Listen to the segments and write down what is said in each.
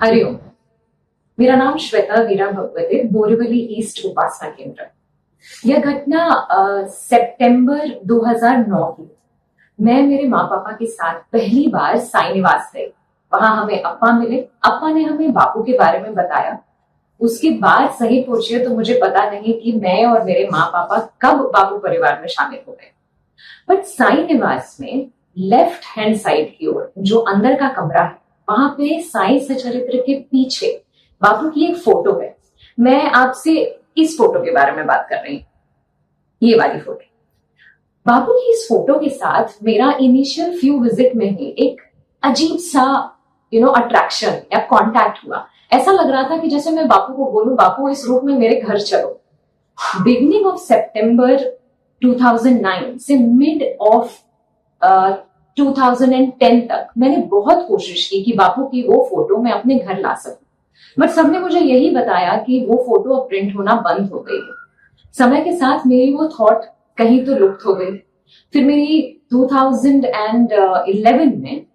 हरिओम। मेरा नाम श्वेता वीरा भगवते, बोरीवली ईस्ट उपासना केंद्र। यह घटना सितंबर 2009 की। मैं मेरे माँ पापा के साथ पहली बार साई निवास गई। वहां हमें अप्पा मिले। अप्पा ने हमें बापू के बारे में बताया। उसके बाद सही पूछिए तो मुझे पता नहीं कि मैं और मेरे माँ पापा कब बापू परिवार में शामिल हो गए। बट साई निवास में लेफ्ट हैंड साइड की ओर जो अंदर का कमरा है, वहां पे साई सचरित्र के पीछे बापू की एक फोटो है। मैं आपसे इस फोटो के बारे में बात कर रही हूँ। ये वाली फोटो। बापू की इस फोटो के साथ मेरा इनिशियल फ्यू विजिट में ही एक अजीब सा अट्रैक्शन या कांटेक्ट हुआ। ऐसा लग रहा था कि जैसे मैं बापू को बोलूं, बापू इस रूप में मेरे घर चलो। बिगनिंग ऑफ सितंबर 2009 से मिड ऑफ 2010 तक मैंने बहुत कोशिश की कि बापू की वो फोटो मैं अपने घर ला सकूं, बट सबने मुझे यही बताया कि वो फोटो अब प्रिंट होना बंद हो गई है। समय के साथ मेरी वो थॉट कहीं तो लुप्त हो गई। फिर मेरी 2011 में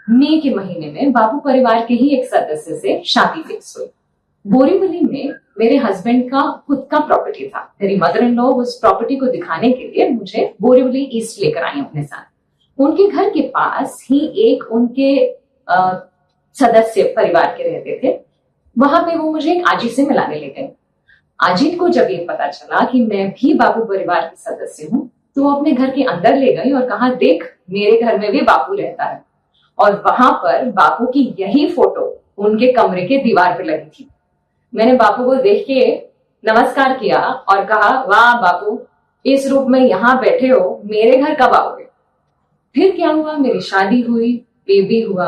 मई के महीने में बापू परिवार के ही एक सदस्य से शादी फिक्स हुई। बोरीवली में मेरे हस्बैंड का खुद का प्रॉपर्टी था। मेरी मदर इन लॉ उस प्रॉपर्टी को दिखाने के लिए मुझे बोरीवली ईस्ट लेकर आई अपने साथ। उनके घर के पास ही एक उनके सदस्य परिवार के रहते थे। वहां पे वो मुझे एक आजी से मिलाने ले गए। आजी को जब ये पता चला कि मैं भी बापू परिवार की सदस्य हूँ, तो वो अपने घर के अंदर ले गई और कहा, देख मेरे घर में भी बापू रहता है। और वहां पर बापू की यही फोटो उनके कमरे के दीवार पर लगी थी। मैंने बापू को देख के नमस्कार किया और कहा, वाह बापू, इस रूप में यहाँ बैठे हो, मेरे घर कब आओगे? फिर क्या हुआ, मेरी शादी हुई, बेबी हुआ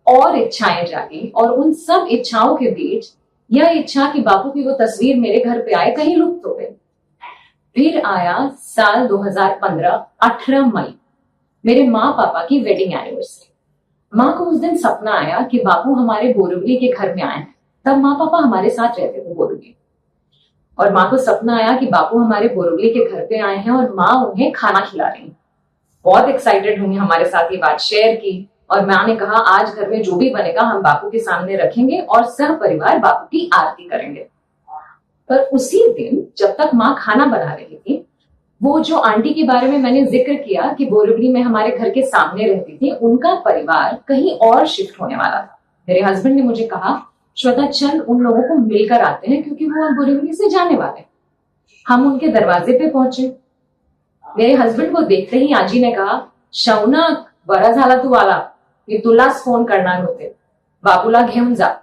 और इच्छाएं जागी। और उन सब इच्छाओं के बीच यह इच्छा कि बापू की वो तस्वीर मेरे घर पे आए कहीं लुप्त हो गई। फिर आया साल 2015, 18 मई, मेरे माँ पापा की वेडिंग एनिवर्सरी। माँ को उस दिन सपना आया कि बापू हमारे बोरीवली के घर में आए हैं। तब माँ पापा हमारे साथ रहते थे बोरीवली। और माँ को सपना आया कि बापू हमारे बोरीवली के घर पे आए हैं और माँ उन्हें खाना खिला रही है। बहुत एक्साइटेड हुई, हमारे साथ ये बात शेयर की। और माँ ने कहा, आज घर में जो भी बनेगा हम बापू के सामने रखेंगे और सब परिवार बापू की आरती करेंगे। पर उसी दिन जब तक माँ खाना बना रही थी, वो जो आंटी के बारे में मैंने जिक्र किया कि बोरीवली में हमारे घर के सामने रहती थी, उनका परिवार कहीं और शिफ्ट होने वाला था। मेरे हस्बैंड ने मुझे कहा, श्वेता चल उन लोगों को मिलकर आते हैं क्योंकि वो अब बोरीवली से जाने वाले। हम उनके दरवाजे पे पहुंचे। मेरे हस्बैंड को देखते ही आजी ने कहा, शौनक बरा झाला तू आला, मी तुलाच फोन करणार होते, बाबूला घेऊन जा।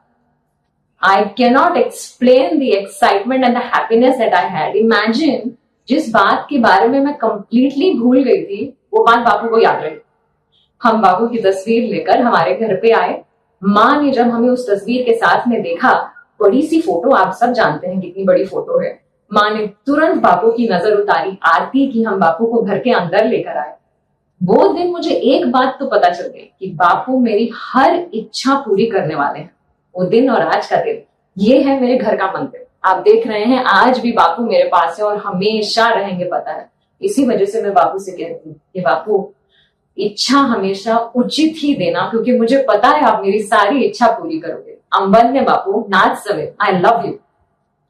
I cannot explain the excitement and the happiness that I had. Imagine, जिस बात के बारे में मैं completely भूल गई थी, वो बात बापू को याद रही। हम बापू की तस्वीर लेकर हमारे घर पे आए। माँ ने जब हमें उस तस्वीर के साथ में देखा, बड़ी सी फोटो, आप सब जानते हैं कितनी बड़ी फोटो है, माँ ने तुरंत बापू की नजर उतारी, आरती की, हम बापू को घर के अंदर लेकर आए। वो दिन मुझे एक बात तो पता चल गई कि बापू मेरी हर इच्छा पूरी करने वाले हैं। वो दिन और आज का दिन, ये है मेरे घर का मंदिर। आप देख रहे हैं आज भी बापू मेरे पास है और हमेशा रहेंगे, पता है। इसी वजह से मैं बापू से कहती हूँ कि बापू, इच्छा हमेशा उचित ही देना, क्योंकि मुझे पता है आप मेरी सारी इच्छा पूरी करोगे। अंबन्य बापू, नाथ सवे, आई लव यू।